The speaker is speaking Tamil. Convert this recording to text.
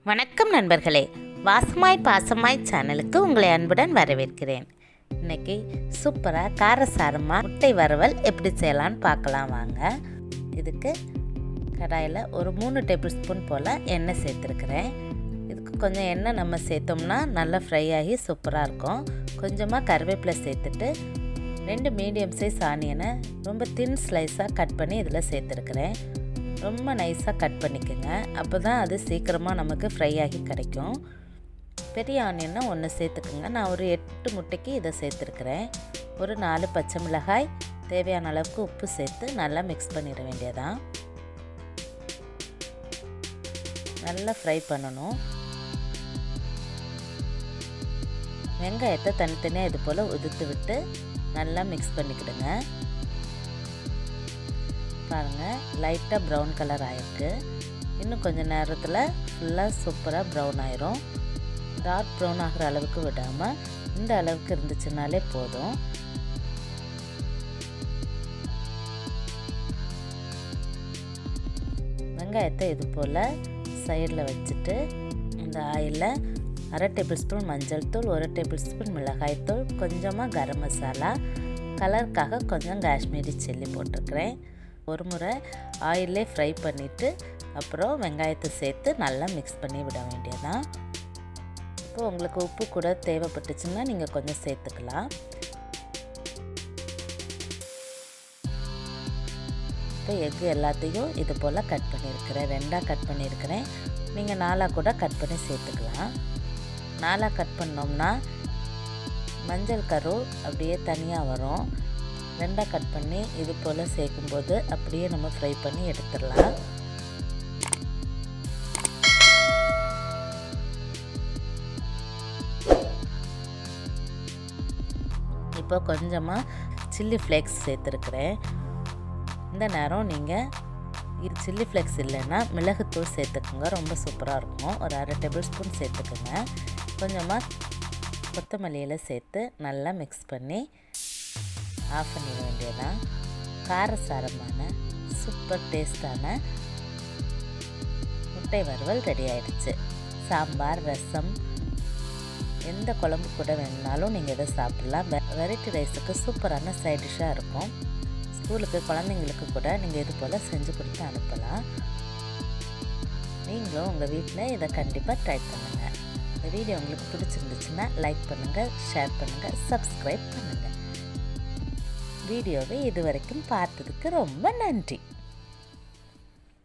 வணக்கம் நண்பர்களே, வாசமாய் பாசமாய் சேனலுக்கு உங்களை அன்புடன் வரவேற்கிறேன். இன்னைக்கு சூப்பராக காரசாரமாக முட்டை வறுவல் எப்படி செய்யலான்னு பார்க்கலாம் வாங்க. இதுக்கு கடாயில் ஒரு 3 டேபிள் ஸ்பூன் போல் எண்ணெய் சேர்த்துருக்குறேன். இதுக்கு கொஞ்சம் எண்ணெய் நம்ம சேர்த்தோம்னா நல்லா ஃப்ரை ஆகி சூப்பராக இருக்கும். கொஞ்சமாக கருவேப்பிலை சேர்த்துட்டு 2 மீடியம் சைஸ் ஆனியனை ரொம்ப தின் ஸ்லைஸாக கட் பண்ணி இதில் சேர்த்துருக்குறேன். ரொம்ப நைஸாக கட் பண்ணிக்கோங்க, அப்போ தான் அது சீக்கிரமாக நமக்கு ஃப்ரை ஆகி கிடைக்கும். பெரிய ஆனியனை 1 சேர்த்துக்குங்க. நான் ஒரு 8 முட்டைக்கு இதை சேர்த்துருக்குறேன். ஒரு 4 பச்சை மிளகாய், தேவையான அளவுக்கு உப்பு சேர்த்து நல்லா மிக்ஸ் பண்ணிட வேண்டியதான். நல்லா ஃப்ரை பண்ணணும். வெங்காயத்தை தனித்தனியாக இது போல் உதுத்து விட்டு நல்லா மிக்ஸ் பண்ணிக்கிடுங்க. பாருங்கள், லைட்டாக ப்ரௌன் கலர் ஆகிருக்கு. இன்னும் கொஞ்சம் நேரத்தில் ஃபுல்லாக சூப்பராக ப்ரௌன் ஆயிரும். டார்க் ப்ரௌன் ஆகிற அளவுக்கு விடாமல் இந்த அளவுக்கு இருந்துச்சுனாலே போதும். வெங்காயத்தை இது போல் சைடில் வச்சுட்டு இந்த ஆயிலில் 1/2 டேபிள் ஸ்பூன் மஞ்சள் தூள், 1 டேபிள் ஸ்பூன் மிளகாய்த்தூள், கொஞ்சமாக கரம் மசாலா, கலருக்காக கொஞ்சம் காஷ்மீரி சில்லி போட்டிருக்கிறேன். ஒரு முறை ஆயிலே ஃப்ரை பண்ணிவிட்டு அப்புறம் வெங்காயத்தை சேர்த்து நல்லா மிக்ஸ் பண்ணி விட வேண்டியதான். இப்போ உங்களுக்கு உப்பு கூட தேவைப்பட்டுச்சுன்னா நீங்கள் கொஞ்சம் சேர்த்துக்கலாம். இப்போ எக்கு எல்லாத்தையும் இது போல் கட் பண்ணியிருக்கிறேன். 2ஆக கட் பண்ணியிருக்கிறேன். நீங்கள் 4ஆக கூட கட் பண்ணி சேர்த்துக்கலாம். 4ஆக கட் பண்ணோம்னா மஞ்சள் கரு அப்படியே தனியாக வரும். 2ஆக கட் பண்ணி இது போல் சேர்க்கும்போது அப்படியே நம்ம ஃப்ரை பண்ணி எடுத்துடலாம். இப்போ கொஞ்சமாக சில்லி ஃப்ளேக்ஸ் சேர்த்துருக்குறேன். இந்த நேரம் நீங்கள் சில்லி ஃப்ளேக்ஸ் இல்லைன்னா மிளகுத்தூள் சேர்த்துக்குங்க, ரொம்ப சூப்பராக இருக்கும். ஒரு 1/2 டேபிள் ஸ்பூன் சேர்த்துக்குங்க. கொஞ்சமாக கொத்தமல்லியில் சேர்த்து நல்லா மிக்ஸ் பண்ணி ஆஃப் பண்ணிட வேண்டியதான். காரசாரமான சூப்பர் டேஸ்டான முட்டை வறுவல் ரெடி ஆயிடுச்சு. சாம்பார், ரசம், எந்த குழம்பு கூட வேணுனாலும் நீங்கள் இதை சாப்பிட்லாம். வெரைட்டி ரைஸுக்கு சூப்பரான சைட் டிஷ்ஷாக இருக்கும். ஸ்கூலுக்கு குழந்தைங்களுக்கு கூட நீங்கள் இது போல் செஞ்சு கொடுத்து அனுப்பலாம். நீங்களும் உங்கள் வீட்டில் இதை கண்டிப்பாக ட்ரை பண்ணுங்கள். இந்த வீடியோ உங்களுக்கு பிடிச்சிருந்துச்சுன்னா லைக் பண்ணுங்கள், ஷேர் பண்ணுங்கள், சப்ஸ்கிரைப் பண்ணுங்கள். வீடியோவை இதுவரைக்கும் பார்த்ததுக்கு ரொம்ப நன்றி.